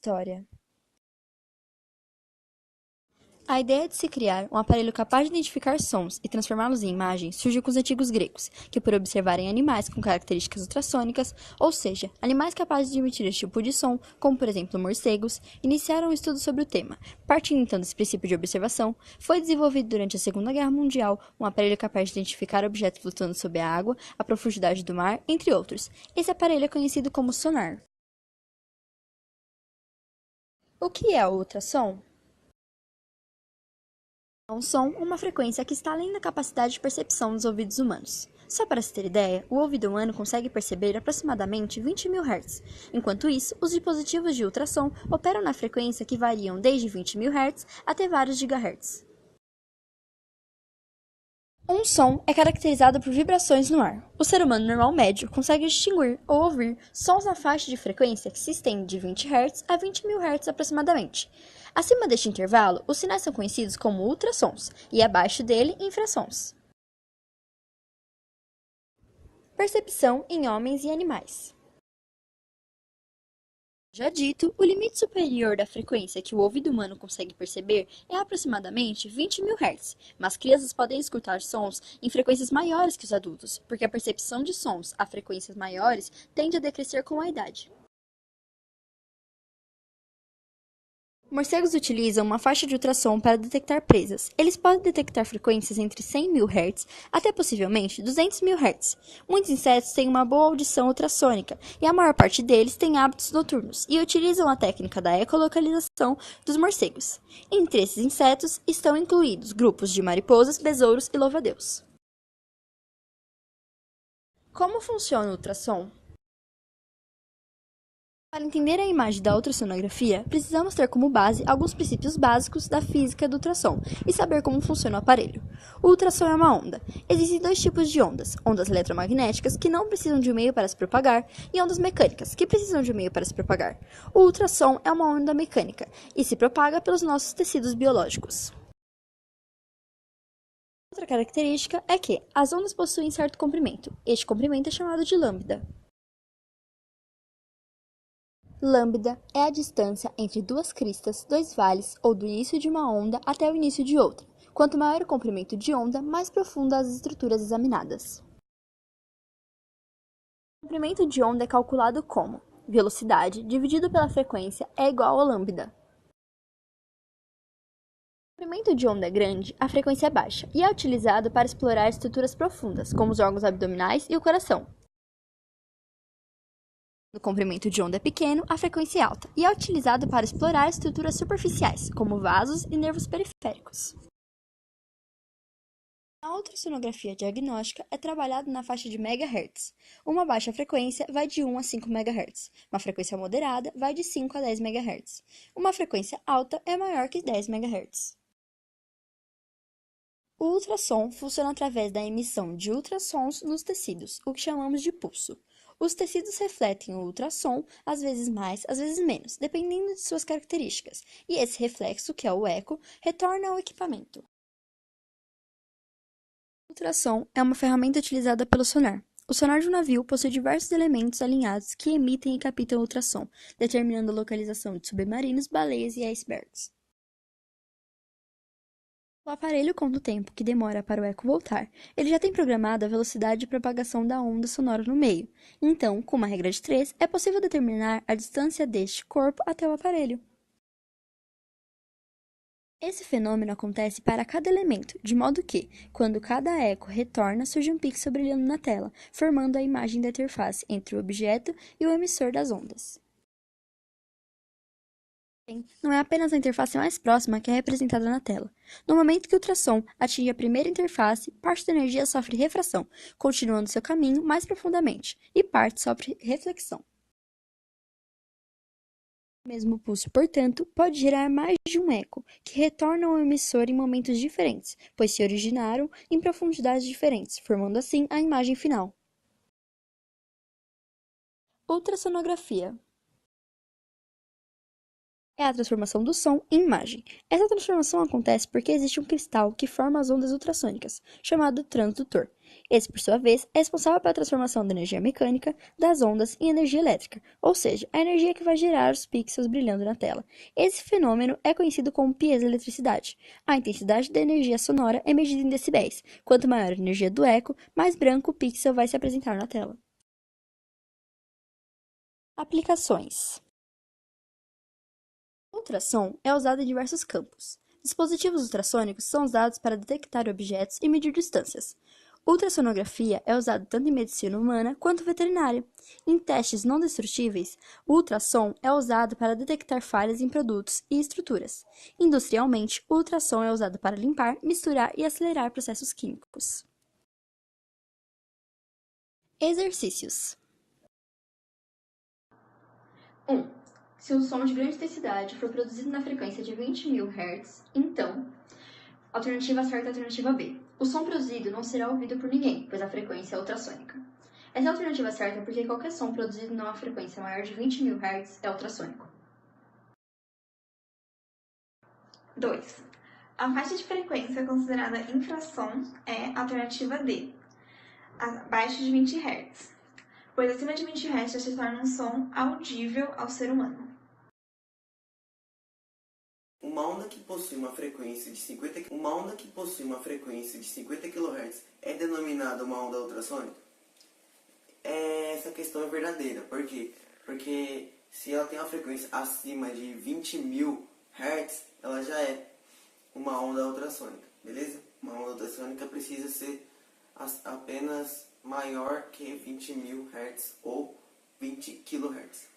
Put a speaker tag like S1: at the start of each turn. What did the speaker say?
S1: História. A ideia de se criar um aparelho capaz de identificar sons e transformá-los em imagens surgiu com os antigos gregos, que por observarem animais com características ultrassônicas, ou seja, animais capazes de emitir esse tipo de som, como por exemplo morcegos, iniciaram um estudo sobre o tema. Partindo então desse princípio de observação, foi desenvolvido durante a Segunda Guerra Mundial um aparelho capaz de identificar objetos flutuando sob a água, a profundidade do mar, entre outros. Esse aparelho é conhecido como sonar. O que é o ultrassom? É um som ou uma frequência que está além da capacidade de percepção dos ouvidos humanos. Só para se ter ideia, o ouvido humano consegue perceber aproximadamente 20.000 Hz. Enquanto isso, os dispositivos de ultrassom operam na frequência que variam desde 20.000 Hz até vários GHz. Um som é caracterizado por vibrações no ar. O ser humano normal médio consegue distinguir ou ouvir sons na faixa de frequência que se estende de 20 Hz a 20.000 Hz aproximadamente. Acima deste intervalo, os sinais são conhecidos como ultrassons e abaixo dele, infrassons. Percepção em homens e animais. Já dito, o limite superior da frequência que o ouvido humano consegue perceber é aproximadamente 20.000 Hz, mas crianças podem escutar sons em frequências maiores que os adultos, porque a percepção de sons a frequências maiores tende a decrescer com a idade. Morcegos utilizam uma faixa de ultrassom para detectar presas. Eles podem detectar frequências entre 100.000 Hz até possivelmente 200.000 Hz. Muitos insetos têm uma boa audição ultrassônica e a maior parte deles tem hábitos noturnos e utilizam a técnica da ecolocalização dos morcegos. Entre esses insetos estão incluídos grupos de mariposas, besouros e louva-a-Deus. Como funciona o ultrassom? Para entender a imagem da ultrassonografia, precisamos ter como base alguns princípios básicos da física do ultrassom e saber como funciona o aparelho. O ultrassom é uma onda. Existem dois tipos de ondas: ondas eletromagnéticas, que não precisam de um meio para se propagar, e ondas mecânicas, que precisam de um meio para se propagar. O ultrassom é uma onda mecânica e se propaga pelos nossos tecidos biológicos. Outra característica é que as ondas possuem certo comprimento. Este comprimento é chamado de lambda. Lambda é a distância entre duas cristas, dois vales ou do início de uma onda até o início de outra. Quanto maior o comprimento de onda, mais profunda as estruturas examinadas. O comprimento de onda é calculado como velocidade dividido pela frequência é igual a lambda. O comprimento de onda é grande, a frequência é baixa e é utilizado para explorar estruturas profundas, como os órgãos abdominais e o coração. O comprimento de onda é pequeno, a frequência é alta, e é utilizado para explorar estruturas superficiais, como vasos e nervos periféricos. A ultrassonografia diagnóstica é trabalhada na faixa de MHz. Uma baixa frequência vai de 1 a 5 MHz. Uma frequência moderada vai de 5 a 10 MHz. Uma frequência alta é maior que 10 MHz. O ultrassom funciona através da emissão de ultrassons nos tecidos, o que chamamos de pulso. Os tecidos refletem o ultrassom, às vezes mais, às vezes menos, dependendo de suas características, e esse reflexo, que é o eco, retorna ao equipamento. O ultrassom é uma ferramenta utilizada pelo sonar. O sonar de um navio possui diversos elementos alinhados que emitem e captam o ultrassom, determinando a localização de submarinos, baleias e icebergs. O aparelho conta o tempo que demora para o eco voltar. Ele já tem programado a velocidade de propagação da onda sonora no meio. Então, com uma regra de 3, é possível determinar a distância deste corpo até o aparelho. Esse fenômeno acontece para cada elemento, de modo que, quando cada eco retorna, surge um pixel brilhando na tela, formando a imagem da interface entre o objeto e o emissor das ondas. Não é apenas a interface mais próxima que é representada na tela. No momento que o ultrassom atinge a primeira interface, parte da energia sofre refração, continuando seu caminho mais profundamente, e parte sofre reflexão. O mesmo pulso, portanto, pode gerar mais de um eco, que retorna ao emissor em momentos diferentes, pois se originaram em profundidades diferentes, formando assim a imagem final. Ultrassonografia. é a transformação do som em imagem. Essa transformação acontece porque existe um cristal que forma as ondas ultrassônicas, chamado transdutor. Esse, por sua vez, é responsável pela transformação da energia mecânica das ondas em energia elétrica, ou seja, a energia que vai gerar os pixels brilhando na tela. Esse fenômeno é conhecido como piezoeletricidade. A intensidade da energia sonora é medida em decibéis. Quanto maior a energia do eco, mais branco o pixel vai se apresentar na tela. Aplicações. O ultrassom é usado em diversos campos. Dispositivos ultrassônicos são usados para detectar objetos e medir distâncias. Ultrassonografia é usada tanto em medicina humana quanto veterinária. Em testes não destrutíveis, o ultrassom é usado para detectar falhas em produtos e estruturas. Industrialmente, o ultrassom é usado para limpar, misturar e acelerar processos químicos. Exercícios. 1. Se um som de grande intensidade for produzido na frequência de 20.000 Hz, então, alternativa certa é a alternativa B. O som produzido não será ouvido por ninguém, pois a frequência é ultrassônica. Essa é a alternativa certa porque qualquer som produzido numa frequência maior de 20.000 Hz é ultrassônico.
S2: 2. A faixa de frequência considerada infrassom é a alternativa D, abaixo de 20 Hz, pois acima de 20 Hz já se torna um som audível ao ser humano.
S3: Uma onda que possui uma frequência de 50 kHz é denominada uma onda ultrassônica? Essa questão é verdadeira. Por quê? Porque se ela tem uma frequência acima de 20.000 Hz, ela já é uma onda ultrassônica, beleza? Uma onda ultrassônica precisa ser apenas maior que 20.000 Hz ou 20 kHz.